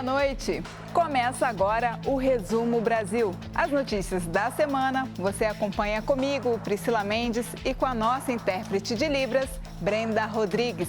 Boa noite! Começa agora o Resumo Brasil. As notícias da semana você acompanha comigo, Priscila Mendes, e com a nossa intérprete de Libras, Brenda Rodrigues.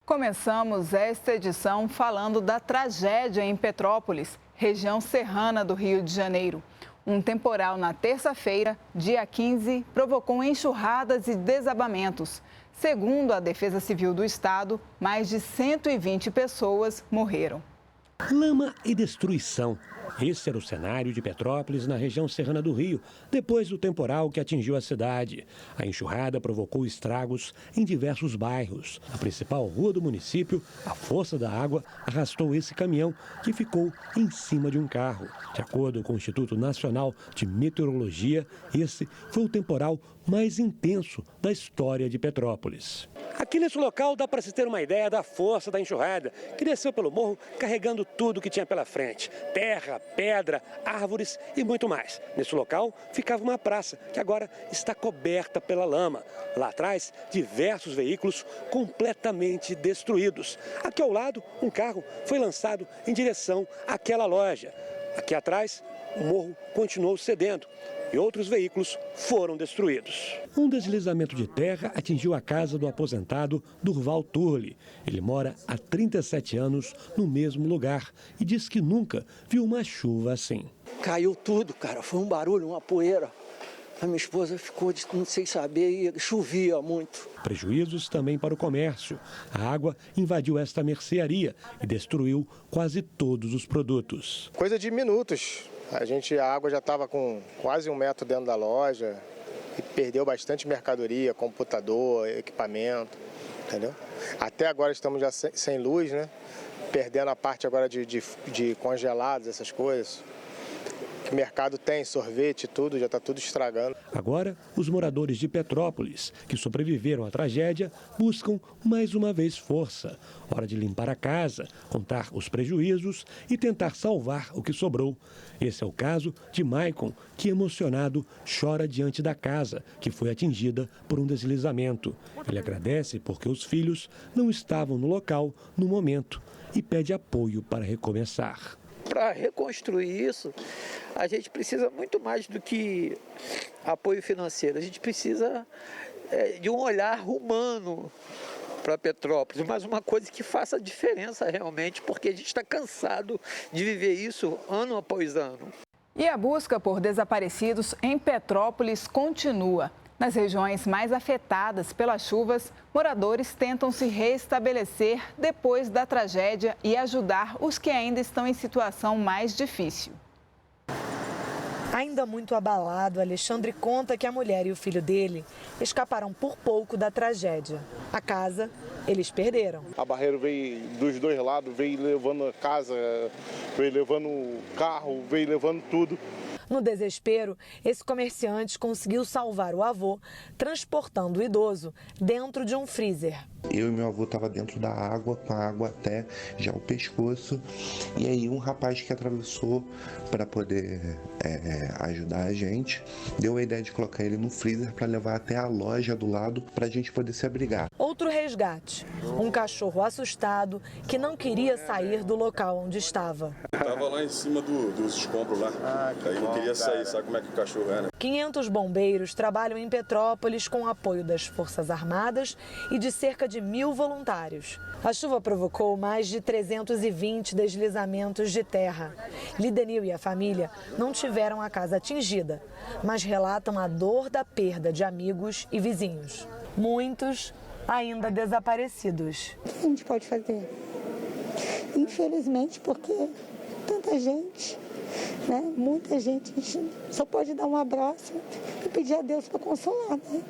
Começamos esta edição falando da tragédia em Petrópolis, região serrana do Rio de Janeiro. Um temporal na terça-feira, dia 15, provocou enxurradas e desabamentos. Segundo a Defesa Civil do Estado, mais de 120 pessoas morreram. Lama e destruição. Esse era o cenário de Petrópolis, na região serrana do Rio, depois do temporal que atingiu a cidade. A enxurrada provocou estragos em diversos bairros. A principal rua do município, a força da água, arrastou esse caminhão que ficou em cima de um carro. De acordo com o Instituto Nacional de Meteorologia, esse foi o temporal mais intenso da história de Petrópolis. Aqui nesse local dá para se ter uma ideia da força da enxurrada, que desceu pelo morro carregando tudo que tinha pela frente. Terra, pedra, árvores e muito mais. Nesse local ficava uma praça, que agora está coberta pela lama. Lá atrás, diversos veículos completamente destruídos. Aqui ao lado, um carro foi lançado em direção àquela loja. Aqui atrás, o morro continuou cedendo e outros veículos foram destruídos. Um deslizamento de terra atingiu a casa do aposentado Durval Turli. Ele mora há 37 anos no mesmo lugar e diz que nunca viu uma chuva assim. Caiu tudo, cara. Foi um barulho, uma poeira. A minha esposa ficou sem saber e chovia muito. Prejuízos também para o comércio. A água invadiu esta mercearia e destruiu quase todos os produtos. Coisa de minutos. A água já estava com quase 1 metro dentro da loja e perdeu bastante mercadoria, computador, equipamento, entendeu? Até agora estamos já sem luz, né? Perdendo a parte agora de congelados, essas coisas. O mercado tem sorvete, tudo, já está tudo estragando. Agora, os moradores de Petrópolis, que sobreviveram à tragédia, buscam mais uma vez força. Hora de limpar a casa, contar os prejuízos e tentar salvar o que sobrou. Esse é o caso de Maicon, que emocionado chora diante da casa, que foi atingida por um deslizamento. Ele agradece porque os filhos não estavam no local no momento e pede apoio para recomeçar. Para reconstruir isso, a gente precisa muito mais do que apoio financeiro. A gente precisa de um olhar humano para Petrópolis, mas uma coisa que faça diferença realmente, porque a gente está cansado de viver isso ano após ano. E a busca por desaparecidos em Petrópolis continua. Nas regiões mais afetadas pelas chuvas, moradores tentam se restabelecer depois da tragédia e ajudar os que ainda estão em situação mais difícil. Ainda muito abalado, Alexandre conta que a mulher e o filho dele escaparam por pouco da tragédia. A casa, eles perderam. A barreira veio dos dois lados, veio levando a casa, veio levando o carro, veio levando tudo. No desespero, esse comerciante conseguiu salvar o avô, transportando o idoso dentro de um freezer. Eu e meu avô estavam dentro da água, com a água até já o pescoço. E aí um rapaz que atravessou para poder ajudar a gente, deu a ideia de colocar ele no freezer para levar até a loja do lado para a gente poder se abrigar. Outro resgate, um cachorro assustado que não queria sair do local onde estava. Estava lá em cima dos escombros lá, aí não queria sair, sabe como é que o cachorro é, né? 500 bombeiros trabalham em Petrópolis com o apoio das Forças Armadas e de cerca de 1.000 voluntários. A chuva provocou mais de 320 deslizamentos de terra. Lidenil e a família não tiveram a casa atingida, mas relatam a dor da perda de amigos e vizinhos. Muitos ainda desaparecidos. O que a gente pode fazer? Infelizmente, porque tanta gente, né? Muita gente, a gente só pode dar um abraço e pedir a Deus para consolar, né?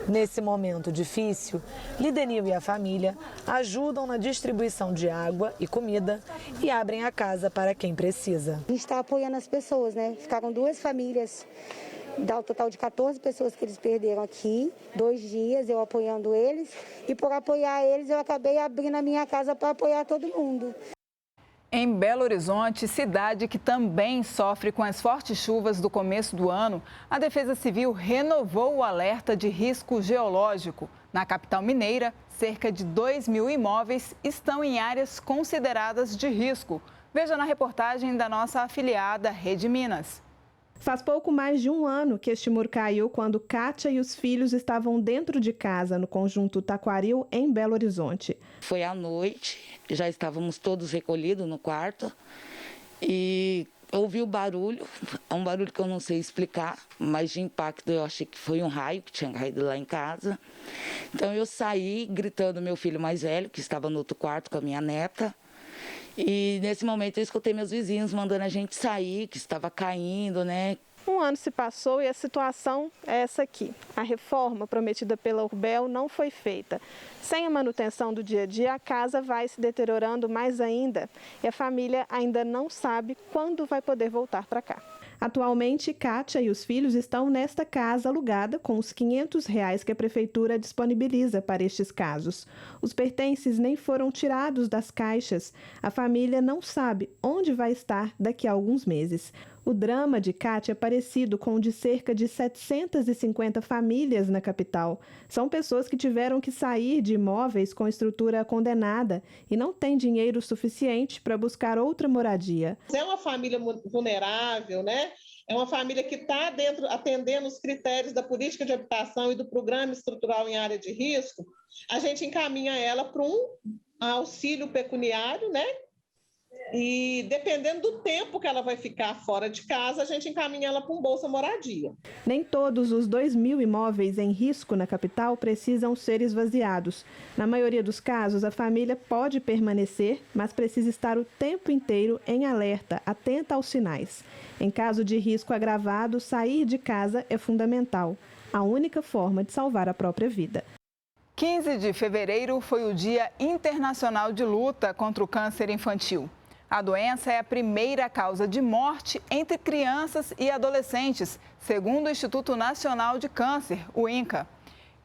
Nesse momento difícil, Lidenil e a família ajudam na distribuição de água e comida e abrem a casa para quem precisa. A gente está apoiando as pessoas, né? Ficaram 2 famílias, dá o total de 14 pessoas que eles perderam aqui, 2 dias eu apoiando eles, e por apoiar eles eu acabei abrindo a minha casa para apoiar todo mundo. Em Belo Horizonte, cidade que também sofre com as fortes chuvas do começo do ano, a Defesa Civil renovou o alerta de risco geológico. Na capital mineira, cerca de 2.000 imóveis estão em áreas consideradas de risco. Veja na reportagem da nossa afiliada Rede Minas. Faz pouco mais de um ano que este muro caiu quando Kátia e os filhos estavam dentro de casa, no conjunto Taquaril, em Belo Horizonte. Foi à noite, já estávamos todos recolhidos no quarto e ouvi o barulho, é um barulho que eu não sei explicar, mas de impacto eu achei que foi um raio que tinha caído lá em casa. Então eu saí gritando meu filho mais velho, que estava no outro quarto com a minha neta. E nesse momento eu escutei meus vizinhos mandando a gente sair, que estava caindo, né? Um ano se passou e a situação é essa aqui. A reforma prometida pela Urbel não foi feita. Sem a manutenção do dia a dia, a casa vai se deteriorando mais ainda. E a família ainda não sabe quando vai poder voltar para cá. Atualmente, Kátia e os filhos estão nesta casa alugada com os R$500 que a prefeitura disponibiliza para estes casos. Os pertences nem foram tirados das caixas. A família não sabe onde vai estar daqui a alguns meses. O drama de Kátia é parecido com o de cerca de 750 famílias na capital. São pessoas que tiveram que sair de imóveis com estrutura condenada e não têm dinheiro suficiente para buscar outra moradia. É uma família vulnerável, né? É uma família que está atendendo os critérios da política de habitação e do programa estrutural em área de risco. A gente encaminha ela para um auxílio pecuniário, né? E dependendo do tempo que ela vai ficar fora de casa, a gente encaminha ela para um Bolsa Moradia. Nem todos os 2.000 imóveis em risco na capital precisam ser esvaziados. Na maioria dos casos, a família pode permanecer, mas precisa estar o tempo inteiro em alerta, atenta aos sinais. Em caso de risco agravado, sair de casa é fundamental. A única forma de salvar a própria vida. 15 de fevereiro foi o Dia Internacional de Luta contra o Câncer Infantil. A doença é a primeira causa de morte entre crianças e adolescentes, segundo o Instituto Nacional de Câncer, o INCA.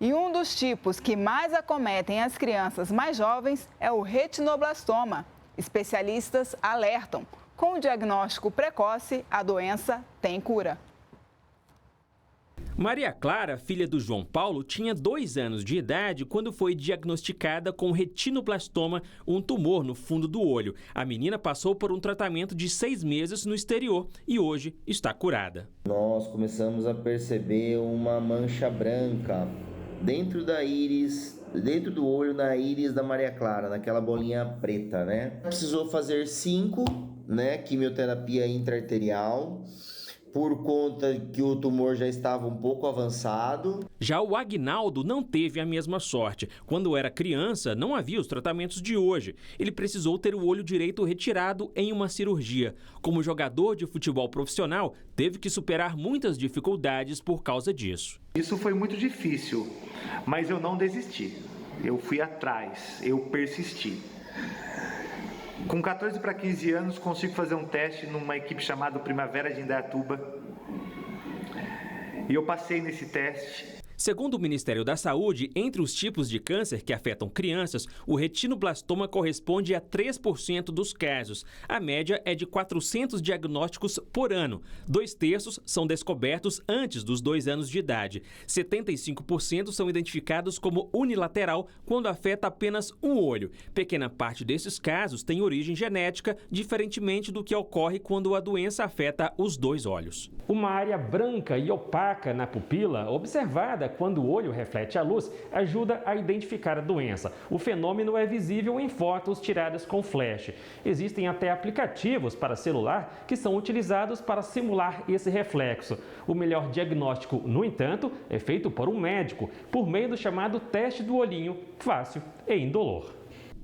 E um dos tipos que mais acometem as crianças mais jovens é o retinoblastoma. Especialistas alertam: com o diagnóstico precoce, a doença tem cura. Maria Clara, filha do João Paulo, tinha 2 anos de idade quando foi diagnosticada com retinoblastoma, um tumor no fundo do olho. A menina passou por um tratamento de 6 meses no exterior e hoje está curada. Nós começamos a perceber uma mancha branca dentro da íris, dentro do olho, na íris da Maria Clara, naquela bolinha preta, né? Precisou fazer 5, né, quimioterapia intraarterial, por conta que o tumor já estava um pouco avançado. Já o Agnaldo não teve a mesma sorte. Quando era criança, não havia os tratamentos de hoje. Ele precisou ter o olho direito retirado em uma cirurgia. Como jogador de futebol profissional, teve que superar muitas dificuldades por causa disso. Isso foi muito difícil, mas eu não desisti. Eu fui atrás, eu persisti. Com 14 para 15 anos, consigo fazer um teste numa equipe chamada Primavera de Indaiatuba. E eu passei nesse teste. Segundo o Ministério da Saúde, entre os tipos de câncer que afetam crianças, o retinoblastoma corresponde a 3% dos casos. A média é de 400 diagnósticos por ano. 2/3 são descobertos antes dos 2 anos de idade. 75% são identificados como unilateral quando afeta apenas um olho. Pequena parte desses casos tem origem genética, diferentemente do que ocorre quando a doença afeta os 2 olhos. Uma área branca e opaca na pupila, observada quando o olho reflete a luz, ajuda a identificar a doença. O fenômeno é visível em fotos tiradas com flash. Existem até aplicativos para celular que são utilizados para simular esse reflexo. O melhor diagnóstico, no entanto, é feito por um médico, por meio do chamado teste do olhinho, fácil e indolor.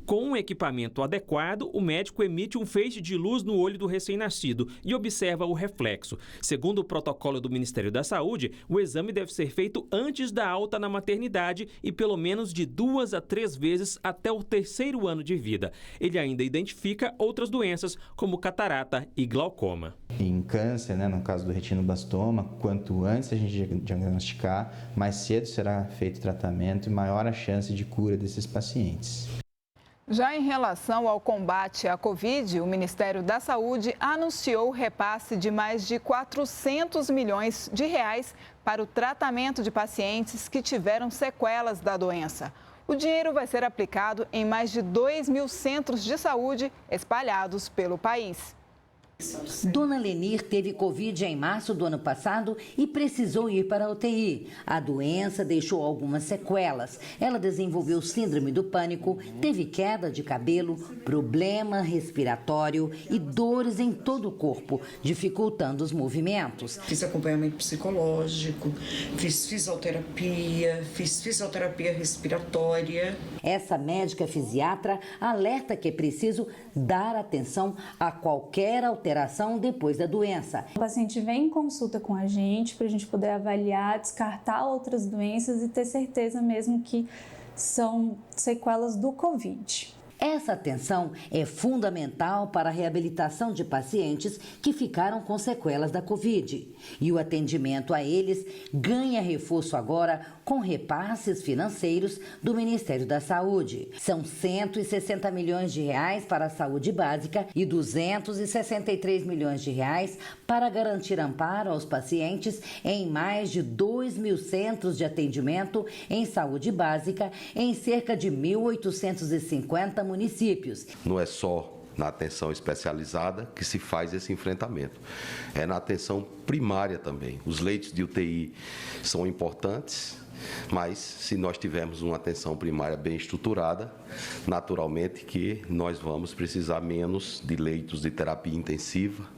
Com um equipamento adequado, o médico emite um feixe de luz no olho do recém-nascido e observa o reflexo. Segundo o protocolo do Ministério da Saúde, o exame deve ser feito antes da alta na maternidade e pelo menos de 2 a 3 vezes até o 3º ano de vida. Ele ainda identifica outras doenças, como catarata e glaucoma. Em câncer, no caso do retinoblastoma, quanto antes a gente diagnosticar, mais cedo será feito o tratamento e maior a chance de cura desses pacientes. Já em relação ao combate à Covid, o Ministério da Saúde anunciou o repasse de mais de 400 milhões de reais para o tratamento de pacientes que tiveram sequelas da doença. O dinheiro vai ser aplicado em mais de 2.000 centros de saúde espalhados pelo país. Dona Lenir teve Covid em março do ano passado e precisou ir para a UTI. A doença deixou algumas sequelas. Ela desenvolveu síndrome do pânico, teve queda de cabelo, problema respiratório e dores em todo o corpo, dificultando os movimentos. Fiz acompanhamento psicológico, fiz fisioterapia respiratória. Essa médica fisiatra alerta que é preciso dar atenção a qualquer alteração depois da doença. O paciente vem em consulta com a gente para a gente poder avaliar, descartar outras doenças e ter certeza mesmo que são sequelas do Covid. Essa atenção é fundamental para a reabilitação de pacientes que ficaram com sequelas da Covid. E o atendimento a eles ganha reforço agora com repasses financeiros do Ministério da Saúde. São 160 milhões de reais para a saúde básica e 263 milhões de reais para garantir amparo aos pacientes em mais de 2.000 centros de atendimento em saúde básica em cerca de 1.850 municípios. Não é só na atenção especializada que se faz esse enfrentamento. É na atenção primária também. Os leitos de UTI são importantes, mas se nós tivermos uma atenção primária bem estruturada, naturalmente que nós vamos precisar menos de leitos de terapia intensiva.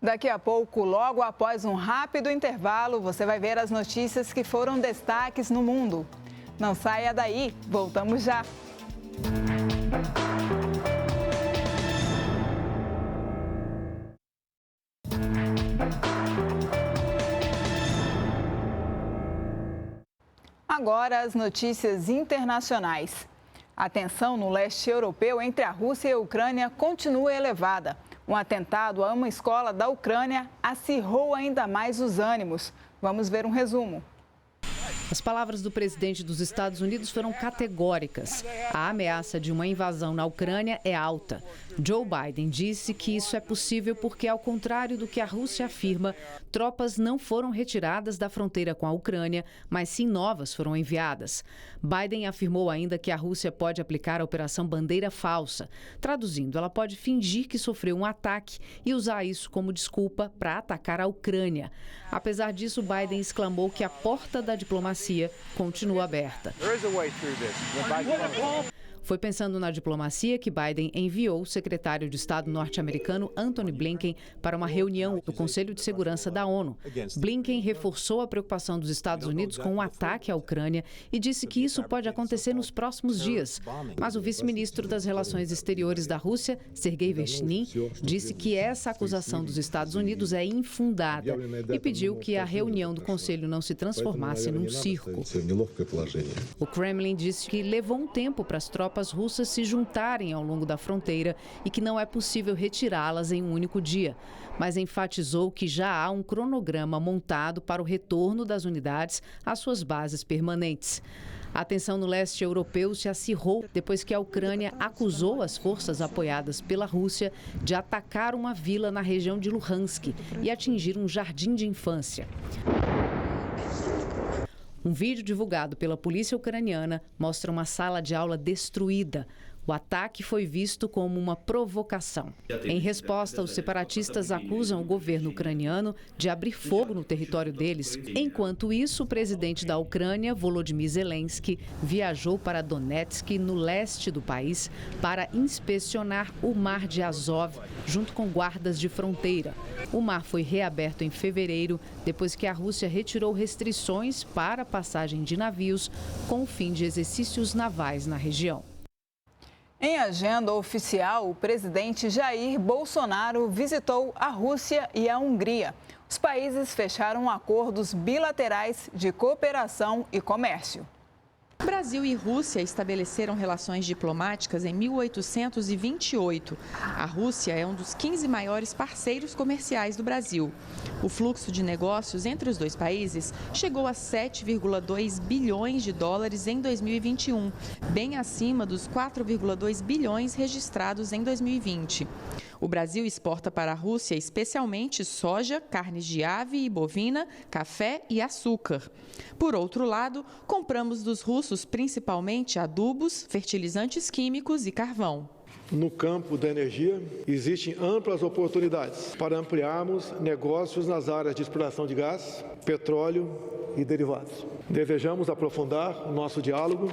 Daqui a pouco, logo após um rápido intervalo, você vai ver as notícias que foram destaques no mundo. Não saia daí, voltamos já. Agora as notícias internacionais. A tensão no leste europeu entre a Rússia e a Ucrânia continua elevada. Um atentado a uma escola da Ucrânia acirrou ainda mais os ânimos. Vamos ver um resumo. As palavras do presidente dos Estados Unidos foram categóricas. A ameaça de uma invasão na Ucrânia é alta. Joe Biden disse que isso é possível porque, ao contrário do que a Rússia afirma, tropas não foram retiradas da fronteira com a Ucrânia, mas sim novas foram enviadas. Biden afirmou ainda que a Rússia pode aplicar a Operação Bandeira Falsa. Traduzindo, ela pode fingir que sofreu um ataque e usar isso como desculpa para atacar a Ucrânia. Apesar disso, Biden exclamou que a porta da diplomacia continua aberta. Foi pensando na diplomacia que Biden enviou o secretário de Estado norte-americano Antony Blinken para uma reunião do Conselho de Segurança da ONU. Blinken reforçou a preocupação dos Estados Unidos com o ataque à Ucrânia e disse que isso pode acontecer nos próximos dias. Mas o vice-ministro das Relações Exteriores da Rússia, Sergei Vershinin, disse que essa acusação dos Estados Unidos é infundada e pediu que a reunião do Conselho não se transformasse num circo. O Kremlin disse que levou um tempo para as tropas russas se juntarem ao longo da fronteira e que não é possível retirá-las em um único dia, mas enfatizou que já há um cronograma montado para o retorno das unidades às suas bases permanentes. A tensão no leste europeu se acirrou depois que a Ucrânia acusou as forças apoiadas pela Rússia de atacar uma vila na região de Luhansk e atingir um jardim de infância. Um vídeo divulgado pela polícia ucraniana mostra uma sala de aula destruída. O ataque foi visto como uma provocação. Em resposta, os separatistas acusam o governo ucraniano de abrir fogo no território deles. Enquanto isso, o presidente da Ucrânia, Volodymyr Zelensky, viajou para Donetsk, no leste do país, para inspecionar o Mar de Azov, junto com guardas de fronteira. O mar foi reaberto em fevereiro, depois que a Rússia retirou restrições para a passagem de navios com o fim de exercícios navais na região. Em agenda oficial, o presidente Jair Bolsonaro visitou a Rússia e a Hungria. Os países fecharam acordos bilaterais de cooperação e comércio. Brasil e Rússia estabeleceram relações diplomáticas em 1828. A Rússia é um dos 15 maiores parceiros comerciais do Brasil. O fluxo de negócios entre os dois países chegou a 7,2 bilhões de dólares em 2021, bem acima dos 4,2 bilhões registrados em 2020. O Brasil exporta para a Rússia especialmente soja, carnes de ave e bovina, café e açúcar. Por outro lado, compramos dos russos principalmente adubos, fertilizantes químicos e carvão. No campo da energia, existem amplas oportunidades para ampliarmos negócios nas áreas de exploração de gás, petróleo e derivados. Desejamos aprofundar o nosso diálogo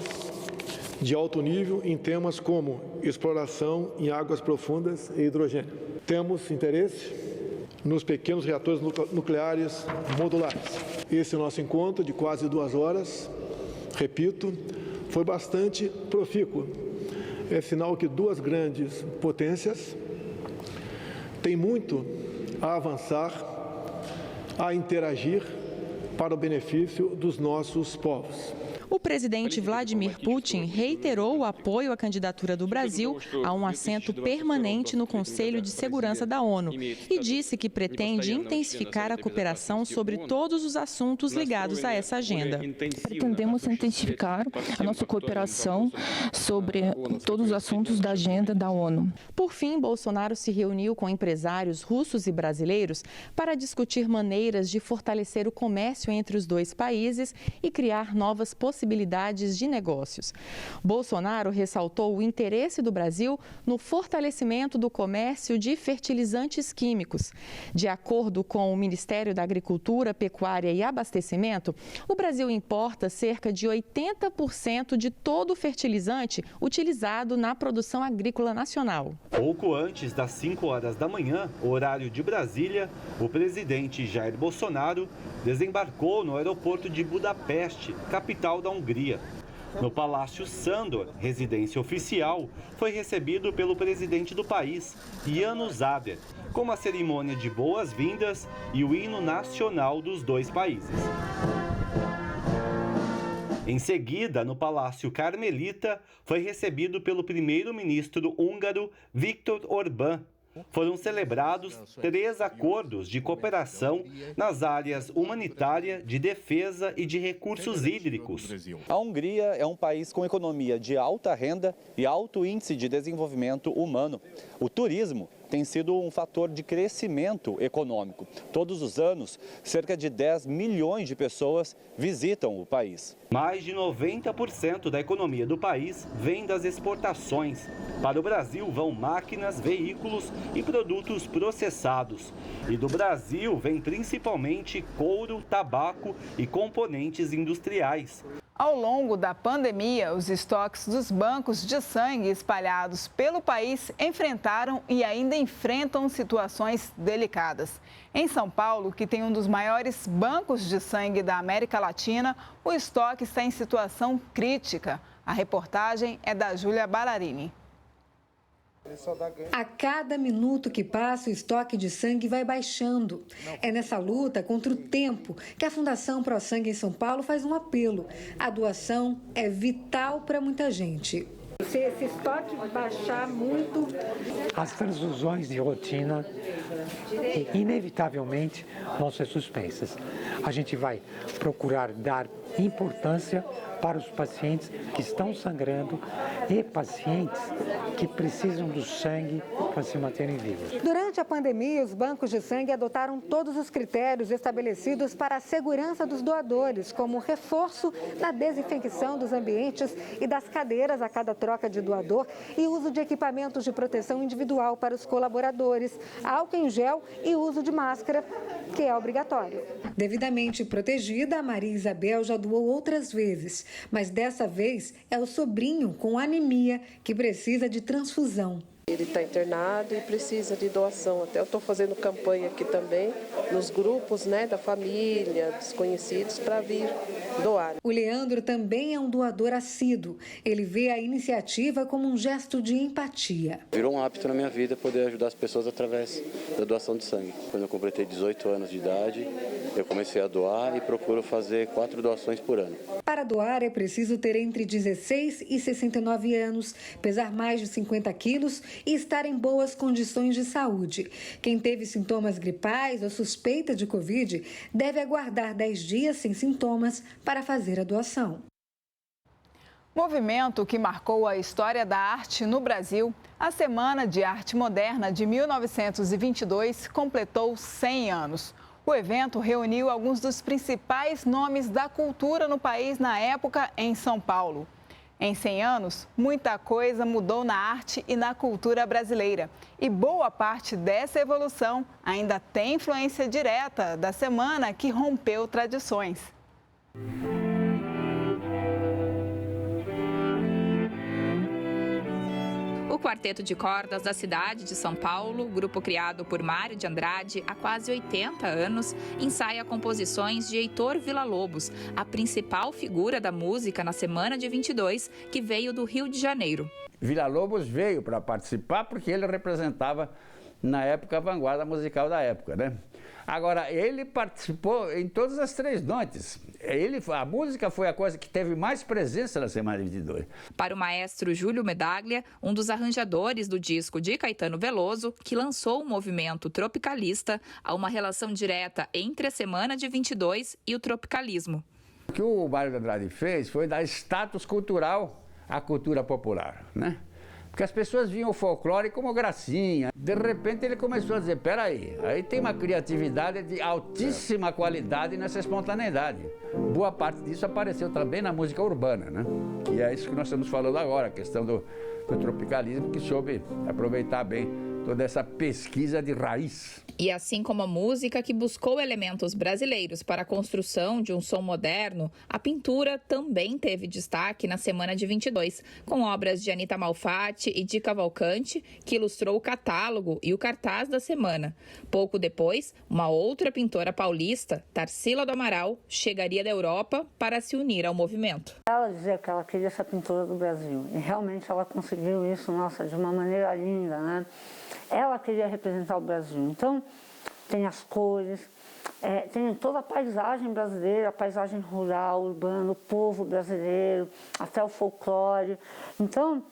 de alto nível em temas como exploração em águas profundas e hidrogênio. Temos interesse nos pequenos reatores nucleares modulares. Esse nosso encontro de quase 2 horas, repito, foi bastante profícuo. É sinal que duas grandes potências têm muito a avançar, a interagir para o benefício dos nossos povos. O presidente Vladimir Putin reiterou o apoio à candidatura do Brasil a um assento permanente no Conselho de Segurança da ONU e disse que pretende intensificar a cooperação sobre todos os assuntos ligados a essa agenda. Pretendemos intensificar a nossa cooperação sobre todos os assuntos da agenda da ONU. Por fim, Bolsonaro se reuniu com empresários russos e brasileiros para discutir maneiras de fortalecer o comércio entre os dois países e criar novas possibilidades de negócios. Bolsonaro ressaltou o interesse do Brasil no fortalecimento do comércio de fertilizantes químicos. De acordo com o Ministério da Agricultura, Pecuária e Abastecimento, o Brasil importa cerca de 80% de todo o fertilizante utilizado na produção agrícola nacional. Pouco antes das 5 horas da manhã, horário de Brasília, o presidente Jair Bolsonaro desembarcou no aeroporto de Budapeste, capital da Hungria. No Palácio Sándor, residência oficial, foi recebido pelo presidente do país, János Áder, com uma cerimônia de boas-vindas e o hino nacional dos dois países. Em seguida, no Palácio Carmelita, foi recebido pelo primeiro-ministro húngaro Viktor Orbán. Foram celebrados 3 acordos de cooperação nas áreas humanitária, de defesa e de recursos hídricos. A Hungria é um país com economia de alta renda e alto índice de desenvolvimento humano. O turismo tem sido um fator de crescimento econômico. Todos os anos, cerca de 10 milhões de pessoas visitam o país. Mais de 90% da economia do país vem das exportações. Para o Brasil vão máquinas, veículos e produtos processados. E do Brasil vem principalmente couro, tabaco e componentes industriais. Ao longo da pandemia, os estoques dos bancos de sangue espalhados pelo país enfrentaram e ainda enfrentam situações delicadas. Em São Paulo, que tem um dos maiores bancos de sangue da América Latina, o estoque está em situação crítica. A reportagem é da Júlia Ballarini. A cada minuto que passa, o estoque de sangue vai baixando. É nessa luta contra o tempo que a Fundação Pro Sangue em São Paulo faz um apelo. A doação é vital para muita gente. Se esse estoque baixar muito... As transfusões de rotina, inevitavelmente, vão ser suspensas. A gente vai procurar dar importância para os pacientes que estão sangrando e pacientes que precisam do sangue para se manterem vivos. Durante a pandemia, os bancos de sangue adotaram todos os critérios estabelecidos para a segurança dos doadores, como reforço na desinfecção dos ambientes e das cadeiras a cada troca de doador e uso de equipamentos de proteção individual para os colaboradores, álcool em gel e uso de máscara, que é obrigatório. Devidamente protegida, a Maria Isabel já doou outras vezes, mas dessa vez é o sobrinho com anemia que precisa de transfusão. Ele está internado e precisa de doação. Até eu estou fazendo campanha aqui também, nos grupos, né, da família, dos conhecidos, para vir doar. O Leandro também é um doador assíduo. Ele vê a iniciativa como um gesto de empatia. Virou um hábito na minha vida poder ajudar as pessoas através da doação de sangue. Quando eu completei 18 anos de idade, eu comecei a doar e procuro fazer 4 doações por ano. Para doar é preciso ter entre 16 e 69 anos, pesar mais de 50 quilos e estar em boas condições de saúde. Quem teve sintomas gripais ou suspeita de Covid deve aguardar 10 dias sem sintomas para fazer a doação. Movimento que marcou a história da arte no Brasil, a Semana de Arte Moderna de 1922 completou 100 anos. O evento reuniu alguns dos principais nomes da cultura no país na época em São Paulo. Em 100 anos, muita coisa mudou na arte e na cultura brasileira. E boa parte dessa evolução ainda tem influência direta da semana que rompeu tradições. O Quarteto de Cordas da cidade de São Paulo, grupo criado por Mário de Andrade há quase 80 anos, ensaia composições de Heitor Villa-Lobos, a principal figura da música na Semana de 22, que veio do Rio de Janeiro. Villa-Lobos veio para participar porque ele representava, na época, a vanguarda musical da época, né? Agora, ele participou em todas as 3 noites. A música foi a coisa que teve mais presença na Semana de 22. Para o maestro Júlio Medaglia, um dos arranjadores do disco de Caetano Veloso, que lançou o movimento tropicalista, há uma relação direta entre a Semana de 22 e o tropicalismo. O que o Mário de Andrade fez foi dar status cultural à cultura popular, né? Porque as pessoas viam o folclore como gracinha. De repente ele começou a dizer, peraí, aí tem uma criatividade de altíssima qualidade nessa espontaneidade. Boa parte disso apareceu também na música urbana, né? E é isso que nós estamos falando agora, a questão do tropicalismo, que soube aproveitar bem toda essa pesquisa de raiz. E assim como a música que buscou elementos brasileiros para a construção de um som moderno, a pintura também teve destaque na Semana de 22, com obras de Anita Malfatti e Di Cavalcanti, que ilustrou o catálogo e o cartaz da semana. Pouco depois, uma outra pintora paulista, Tarsila do Amaral, chegaria da Europa para se unir ao movimento. Ela dizia que ela queria ser pintora do Brasil, e realmente ela conseguiu isso, nossa, de uma maneira linda, né? Ela queria representar o Brasil. Então, tem as cores, tem toda a paisagem brasileira, a paisagem rural, urbana, o povo brasileiro, até o folclore. Então,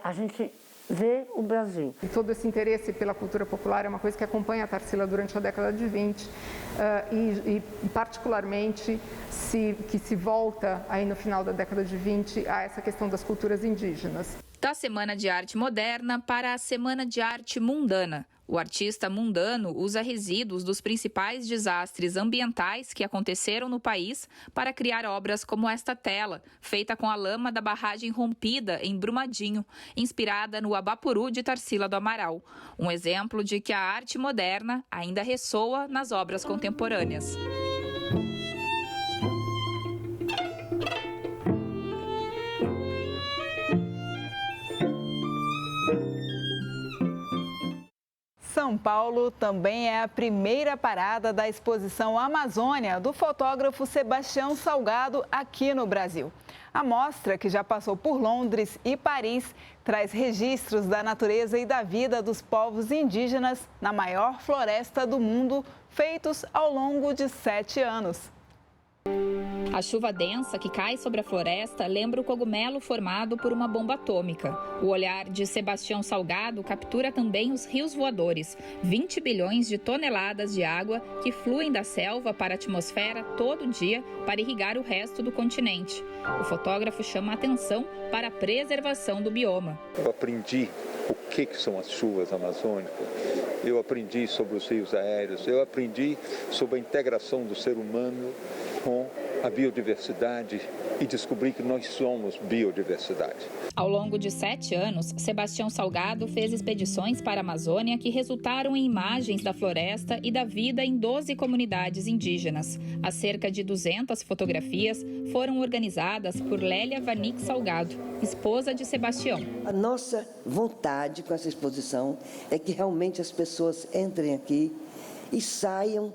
a gente vê o Brasil. E todo esse interesse pela cultura popular é uma coisa que acompanha a Tarsila durante a década de 20 e particularmente que se volta aí no final da década de 20 a essa questão das culturas indígenas. Da Semana de Arte Moderna para a Semana de Arte Mundana. O artista mundano usa resíduos dos principais desastres ambientais que aconteceram no país para criar obras como esta tela, feita com a lama da barragem rompida em Brumadinho, inspirada no Abapuru de Tarsila do Amaral. Um exemplo de que a arte moderna ainda ressoa nas obras contemporâneas. São Paulo também é a primeira parada da exposição Amazônia do fotógrafo Sebastião Salgado aqui no Brasil. A mostra, que já passou por Londres e Paris, traz registros da natureza e da vida dos povos indígenas na maior floresta do mundo, feitos ao longo de 7 anos. A chuva densa que cai sobre a floresta lembra o cogumelo formado por uma bomba atômica. O olhar de Sebastião Salgado captura também os rios voadores, 20 bilhões de toneladas de água que fluem da selva para a atmosfera todo dia para irrigar o resto do continente. O fotógrafo chama a atenção para a preservação do bioma. Eu aprendi o que são as chuvas amazônicas, eu aprendi sobre os rios aéreos, eu aprendi sobre a integração do ser humano com a biodiversidade e descobrir que nós somos biodiversidade. Ao longo de 7 anos, Sebastião Salgado fez expedições para a Amazônia que resultaram em imagens da floresta e da vida em 12 comunidades indígenas. As cerca de 200 fotografias foram organizadas por Lélia Vanik Salgado, esposa de Sebastião. A nossa vontade com essa exposição é que realmente as pessoas entrem aqui e saiam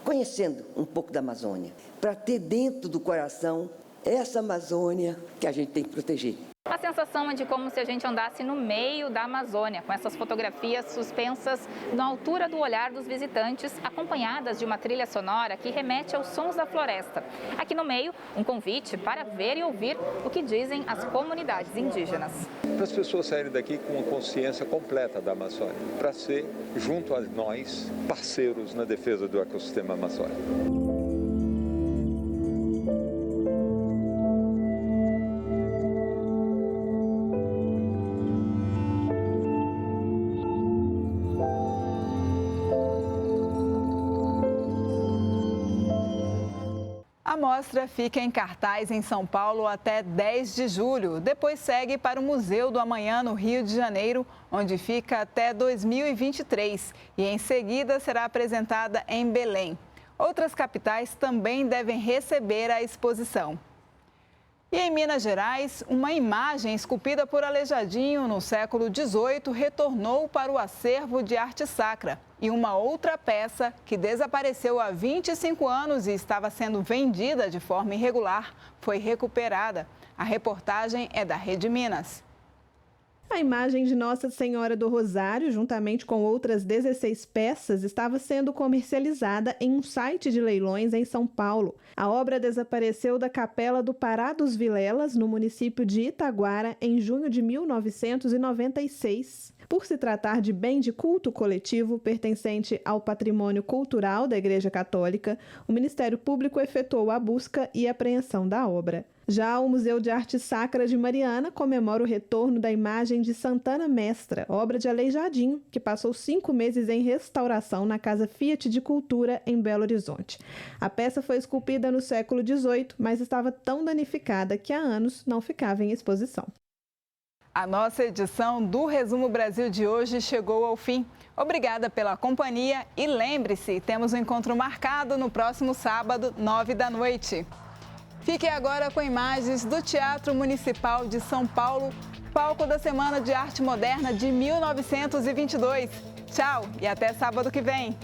conhecendo um pouco da Amazônia, para ter dentro do coração essa Amazônia que a gente tem que proteger. A sensação é de como se a gente andasse no meio da Amazônia, com essas fotografias suspensas na altura do olhar dos visitantes, acompanhadas de uma trilha sonora que remete aos sons da floresta. Aqui no meio, um convite para ver e ouvir o que dizem as comunidades indígenas. Para as pessoas saírem daqui com uma consciência completa da Amazônia, para ser, junto a nós, parceiros na defesa do ecossistema amazônico. A mostra fica em cartaz em São Paulo até 10 de julho. Depois segue para o Museu do Amanhã, no Rio de Janeiro, onde fica até 2023. E em seguida será apresentada em Belém. Outras capitais também devem receber a exposição. E em Minas Gerais, uma imagem esculpida por Aleijadinho no século XVIII retornou para o acervo de arte sacra. E uma outra peça, que desapareceu há 25 anos e estava sendo vendida de forma irregular, foi recuperada. A reportagem é da Rede Minas. A imagem de Nossa Senhora do Rosário, juntamente com outras 16 peças, estava sendo comercializada em um site de leilões em São Paulo. A obra desapareceu da Capela do Pará dos Vilelas, no município de Itaguara, em junho de 1996. Por se tratar de bem de culto coletivo pertencente ao patrimônio cultural da Igreja Católica, o Ministério Público efetuou a busca e apreensão da obra. Já o Museu de Arte Sacra de Mariana comemora o retorno da imagem de Santana Mestra, obra de Aleijadinho, que passou 5 meses em restauração na Casa Fiat de Cultura, em Belo Horizonte. A peça foi esculpida no século XVIII, mas estava tão danificada que há anos não ficava em exposição. A nossa edição do Resumo Brasil de hoje chegou ao fim. Obrigada pela companhia e lembre-se, temos um encontro marcado no próximo sábado, 21h. Fique agora com imagens do Teatro Municipal de São Paulo, palco da Semana de Arte Moderna de 1922. Tchau e até sábado que vem.